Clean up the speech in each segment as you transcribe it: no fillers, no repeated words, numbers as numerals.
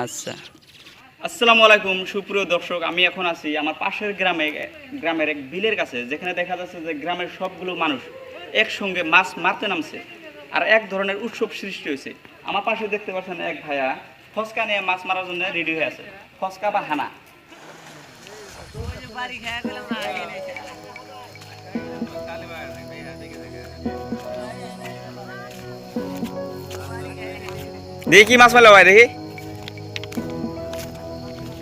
আচ্ছা, আসসালামু আলাইকুম সুপ্রিয় দর্শক। আমি এখন আছি আমার পাশের গ্রামের এক বিলের কাছে, যেখানে দেখা যাচ্ছে যে গ্রামের সবগুলো মানুষ একসঙ্গে মাছ মারতে নামছে আর এক ধরনের উৎসব সৃষ্টি হয়েছে। আমার পাশে দেখতে পাচ্ছেন এক ভাইয়া ফসকা নিয়ে মাছ মারার জন্য রেডি হয়ে আছে, ফসকা বা হানা। দেখি কি মাছ পেলো ভাই, দেখি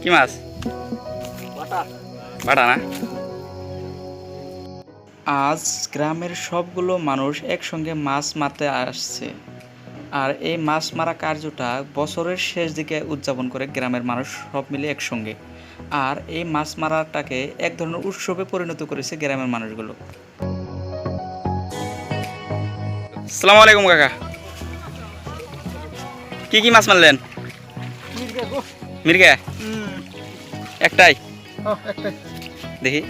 কি মাছ? বাটা না। আজ গ্রামের সবগুলো মানুষ একসঙ্গে মাছ মারতে আসছে, আর এই মাছ মারা কার্যটা বছরের শেষ দিকে উদযাপন করে গ্রামের মানুষ সব মিলে একসঙ্গে। আর এই মাছ মারাটাকে এক ধরনের উৎসবে পরিণত করেছে গ্রামের মানুষগুলো। আসসালামু আলাইকুম কাকা, কি কি মাছ মারলেন? মির্গা একটাই? দেখি।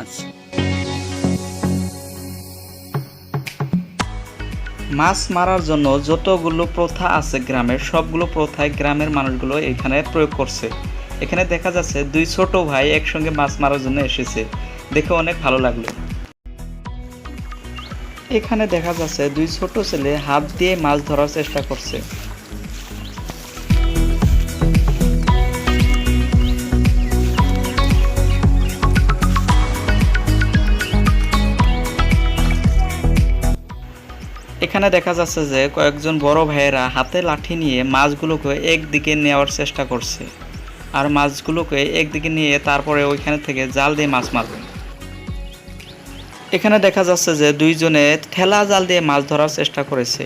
আচ্ছা, মাছ মারার জন্য যতগুলো প্রথা আছে গ্রামের, সবগুলো প্রথায় গ্রামের মানুষগুলো এখানে প্রয়োগ করছে। এখানে দেখা যাচ্ছে দুই ছোট ভাই একসঙ্গে মাছ মারার জন্য এসেছে, দেখে অনেক ভালো লাগলো। এখানে দেখা যাচ্ছে দুই ছোট ছেলে হাত দিয়ে মাছ ধরার চেষ্টা করছে। এখানে দেখা যাচ্ছে যে কয়েকজন বড় ভাইয়েরা হাতে লাঠি নিয়ে মাছগুলোকে একদিকে নেওয়ার চেষ্টা করছে, আর মাছগুলোকে একদিকে নিয়ে তারপরে ওইখানে থেকে জাল দিয়ে মাছ মারবে। এখানে দেখা যাচ্ছে যে দুইজনে ঠেলা জাল দিয়ে মাছ ধরার চেষ্টা করেছে,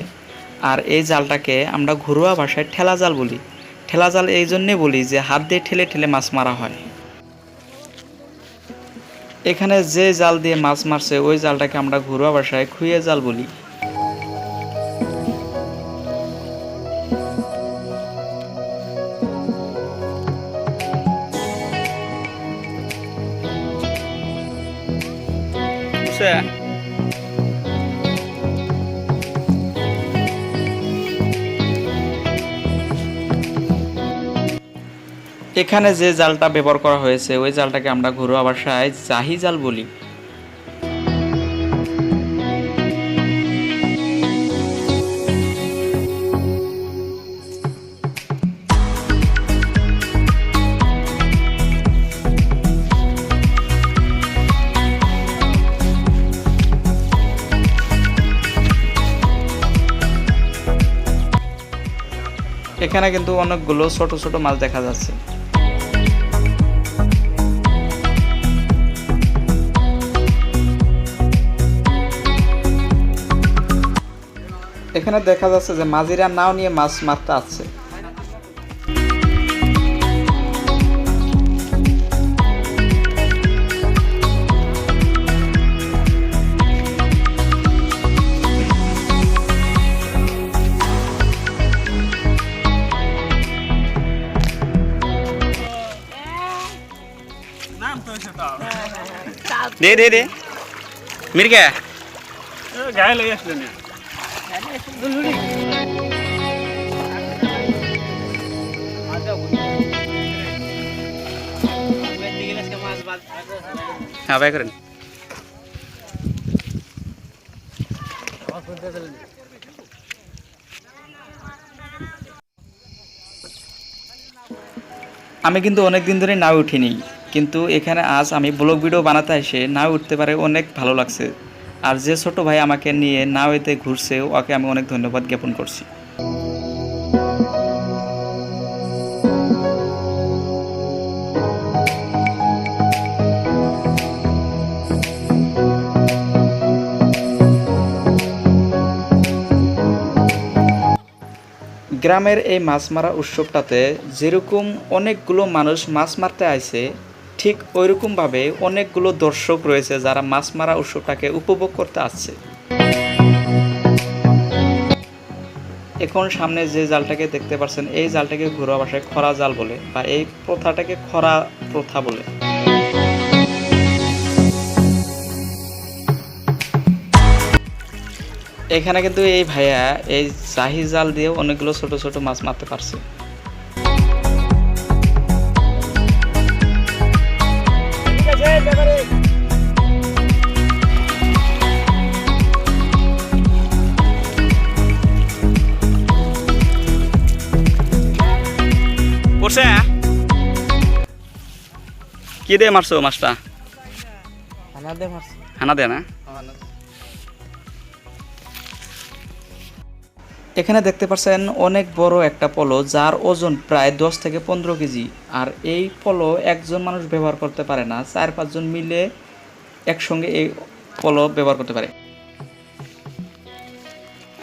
আর এই জালটাকে আমরা ঘরোয়া ভাষায় ঠেলা জাল বলি। ঠেলা জাল এই জন্যে বলি যে হাত দিয়ে ঠেলে ঠেলে মাছ মারা হয়। এখানে যে জাল দিয়ে মাছ মারছে ওই জালটাকে আমরা ঘরোয়া ভাষায় খুইয়ে জাল বলি। এখানে যে জালটা ব্যবহার করা হয়েছে ওই জালটাকে আমরা ঘরোয়া ভাষায় জাহি জাল বলি। এখানে কিন্তু অনেকগুলো ছোট ছোট মাছ দেখা যাচ্ছে। এখানে দেখা যাচ্ছে যে মাঝিরা নাও নিয়ে মাছ মারতে আসছে। দে দে দে মির্গা গায়ে লেগে আসলে না। হ্যাঁ ভাই করেন। আমি কিন্তু অনেক দিন ধরে নাও উঠিনি, কিন্তু এখানে আজ আমি ব্লগ ভিডিও বানাতে এসে নাও উঠতে পারে অনেক ভালো লাগছে। আর যে ছোট ভাই আমাকে নিয়ে নাওতে ঘুরছে ওকে আমি অনেক ধন্যবাদ জ্ঞাপন করছি। গ্রামের এই মাছ মারা উৎসবটাতে যেরকম অনেকগুলো মানুষ মাছ মারতে আইছে, ঠিক ওইরকমভাবে অনেকগুলো দর্শক রয়েছে যারা মাছ মারা উৎসবটাকে উপভোগ করতে আসছে। এখন সামনে যে জালটাকে দেখতে পাচ্ছেন এই জালটাকে ঘরোয়া ভাষায় খরা জাল বলে, বা এই প্রথাটাকে খরা প্রথা বলে। এখানে কিন্তু এই ভাইয়া এই শাহি জাল দিয়ে অনেকগুলো ছোট ছোট মাছ মারতে পারছে। পড়ছে কি দিয়ে মারছো মাছটা? হানা দে না। এখানে দেখতে পাচ্ছেন অনেক বড় একটা পলো, যার ওজন প্রায় 10 থেকে 15 কেজি। আর এই পলো একজন মানুষ ব্যবহার করতে পারে না, 4-5 জন মিলে একসঙ্গে এই পলো ব্যবহার করতে পারে।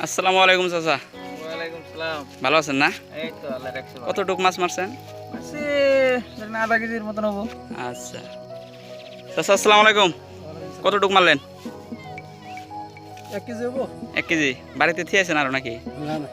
আসসালামু আলাইকুম চাচা। ওয়ালাইকুম সালাম। ভালো আছেন না? এই তো আল্লাহ রাখছে। কতটুক মাছ মারছেন? আছে আধা কেজির মতন হবো। আচ্ছা চাচা, আসসালামু আলাইকুম। কতটুক মারলেন? 1 কেজি হবো। 1 কেজি। বাড়িতে থিয়েছেন আরো নাকি? না না।